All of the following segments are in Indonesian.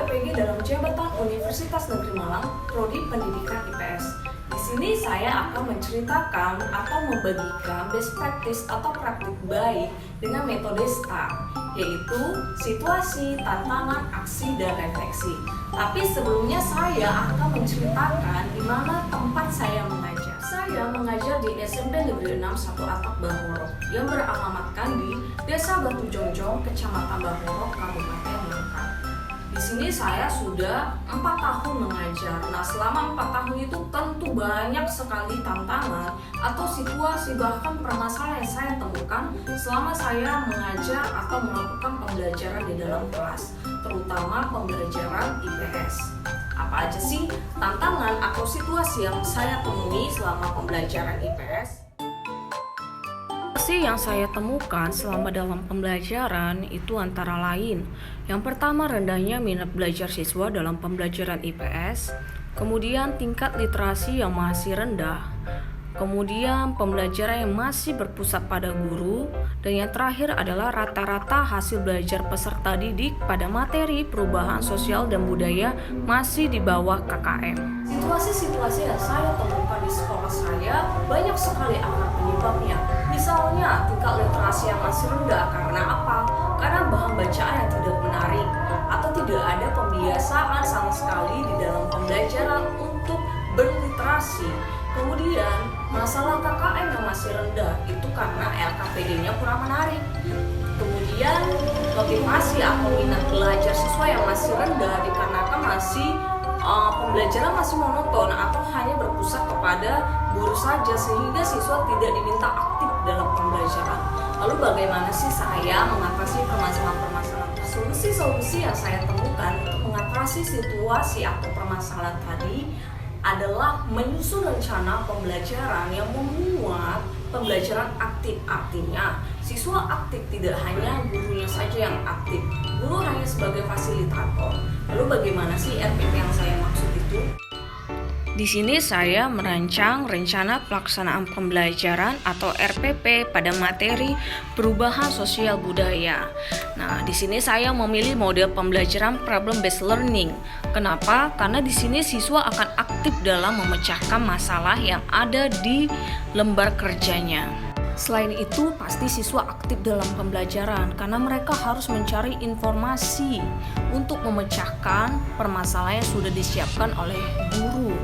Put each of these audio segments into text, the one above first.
PPG dalam jabatan Universitas Negeri Malang, Prodi Pendidikan IPS. Di sini saya akan menceritakan atau membagikan best practice atau praktik baik dengan metode STAR, yaitu situasi, tantangan, aksi, dan refleksi. Tapi sebelumnya saya akan menceritakan di mana tempat saya mengajar. Saya mengajar di SMP Negeri 6 1 Atap Bahorok yang beralamatkan di Desa Batu Jongjong, Kecamatan Bahorok, Kabupaten Langkat. Di sini saya sudah 4 tahun mengajar. Nah, selama 4 tahun itu tentu banyak sekali tantangan atau situasi bahkan permasalahan yang saya temukan selama saya mengajar atau melakukan pembelajaran di dalam kelas, terutama pembelajaran IPS. Apa aja sih tantangan atau situasi yang saya temui selama pembelajaran IPS? Yang saya temukan selama dalam pembelajaran itu antara lain, yang pertama rendahnya minat belajar siswa dalam pembelajaran IPS, kemudian tingkat literasi yang masih rendah, kemudian pembelajaran yang masih berpusat pada guru, dan yang terakhir adalah rata-rata hasil belajar peserta didik pada materi perubahan sosial dan budaya masih di bawah KKM. Situasi-situasi yang saya temukan di sekolah saya banyak sekali akar penyebabnya. Misalnya tingkat literasi yang masih rendah karena apa? Karena bahan bacaan yang tidak menarik atau tidak ada pembiasaan sama sekali di dalam pembelajaran untuk berliterasi. Kemudian masalah KKM yang masih rendah itu karena LKPD-nya kurang menarik. Kemudian motivasi atau minat belajar siswa yang masih rendah dikarenakan masih pembelajaran masih monoton atau hanya berpusat kepada guru saja sehingga siswa tidak diminta aktif dalam pembelajaran. Lalu bagaimana sih saya mengatasi permasalahan-permasalahan tersebut? Solusi yang saya temukan untuk mengatasi situasi atau permasalahan tadi adalah menyusun rencana pembelajaran yang memuat pembelajaran aktif. Artinya siswa aktif, tidak hanya gurunya saja yang aktif. Guru hanya sebagai fasilitator. Lalu bagaimana sih RPP yang saya maksud itu? Di sini saya merancang rencana pelaksanaan pembelajaran atau RPP pada materi perubahan sosial budaya. Nah, di sini saya memilih model pembelajaran problem based learning. Kenapa? Karena di sini siswa akan aktif dalam memecahkan masalah yang ada di lembar kerjanya. Selain itu, pasti siswa aktif dalam pembelajaran karena mereka harus mencari informasi untuk memecahkan permasalahan yang sudah disiapkan oleh guru.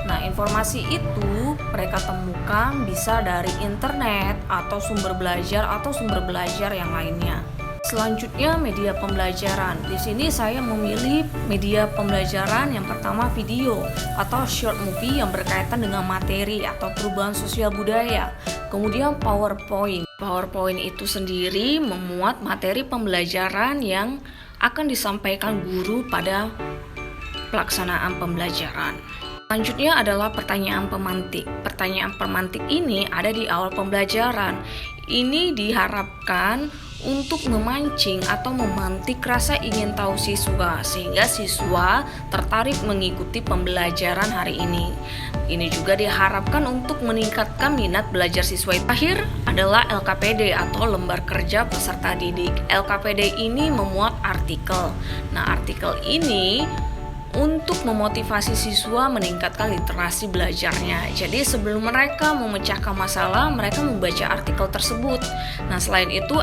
Nah, informasi itu mereka temukan bisa dari internet atau sumber belajar yang lainnya. Selanjutnya, media pembelajaran. Di sini saya memilih media pembelajaran yang pertama video atau short movie yang berkaitan dengan materi atau perubahan sosial budaya. Kemudian PowerPoint. PowerPoint itu sendiri memuat materi pembelajaran yang akan disampaikan guru pada pelaksanaan pembelajaran. Selanjutnya adalah pertanyaan pemantik. Pertanyaan pemantik ini ada di awal pembelajaran. Ini diharapkan untuk memancing atau memantik rasa ingin tahu siswa sehingga siswa tertarik mengikuti pembelajaran hari ini. Ini juga diharapkan untuk meningkatkan minat belajar siswa. Akhir adalah LKPD atau lembar kerja peserta didik. LKPD ini memuat artikel. Nah, artikel ini untuk memotivasi siswa meningkatkan literasi belajarnya. Jadi sebelum mereka memecahkan masalah, mereka membaca artikel tersebut. Nah, selain itu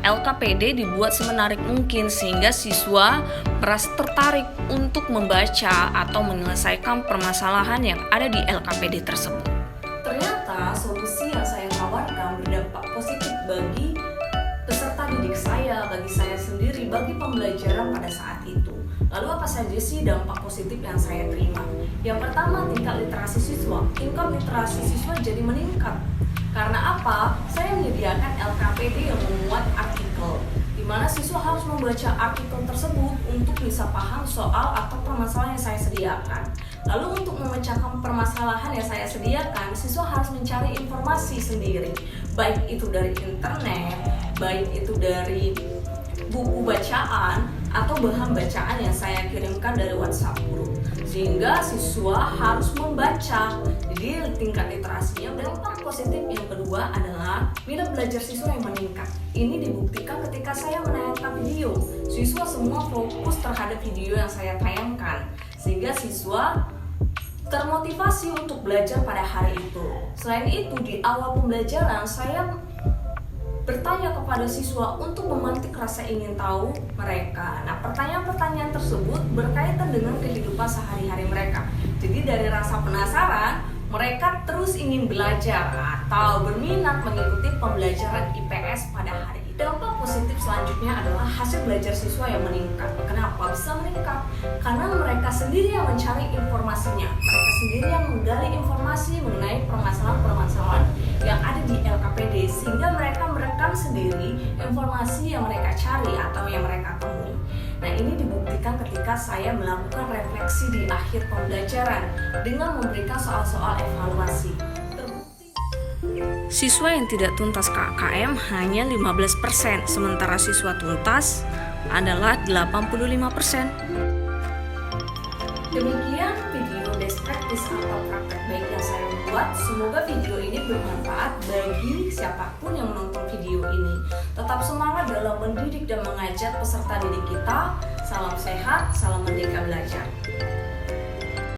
LKPD dibuat semenarik mungkin sehingga siswa merasa tertarik untuk membaca atau menyelesaikan permasalahan yang ada di LKPD tersebut. Ternyata solusi yang saya tawarkan berdampak positif bagi peserta didik saya, bagi saya sendiri, bagi pembelajaran pada saat itu. Lalu apa saja sih dampak positif yang saya terima? Yang pertama, tingkat literasi siswa. Tingkat literasi siswa jadi meningkat. Karena apa? Saya menyediakan LKPD yang memuat artikel, di mana siswa harus membaca artikel tersebut untuk bisa paham soal atau permasalahan yang saya sediakan. Lalu untuk memecahkan permasalahan yang saya sediakan, siswa harus mencari informasi sendiri, baik itu dari internet, baik itu dari buku bacaan, atau bahan bacaan yang saya kirimkan dari WhatsApp group, sehingga siswa harus membaca. Jadi tingkat literasinya. Dampak positif yang kedua adalah minat belajar siswa yang meningkat. Ini dibuktikan ketika saya menayangkan video. Siswa semua fokus terhadap video yang saya tayangkan, sehingga siswa termotivasi untuk belajar pada hari itu. Selain itu, di awal pembelajaran saya bertanya kepada siswa untuk memantik rasa ingin tahu mereka. Nah, pertanyaan-pertanyaan tersebut berkaitan dengan kehidupan sehari-hari mereka. Jadi dari rasa penasaran, mereka terus ingin belajar atau berminat mengikuti pembelajaran IPS pada hari itu. Dampak positif selanjutnya adalah hasil belajar siswa yang meningkat. Kenapa bisa meningkat? Karena mereka sendiri yang mencari informasinya. Mereka sendiri yang menggali informasi mengenai permasalahan-permasalahan yang ada di LKPD, sehingga mereka merekam sendiri informasi yang mereka cari atau yang mereka temui. Nah, ini dibuktikan ketika saya melakukan refleksi di akhir pembelajaran dengan memberikan soal-soal evaluasi. Siswa yang tidak tuntas KKM hanya 15%, sementara siswa tuntas adalah 85%. Demikian video best practice atau praktek baik yang saya buat. Semoga video ini bermanfaat bagi siapapun yang menonton video ini. Tetap semangat dalam mendidik dan mengajar peserta didik kita. Salam sehat, salam merdeka belajar.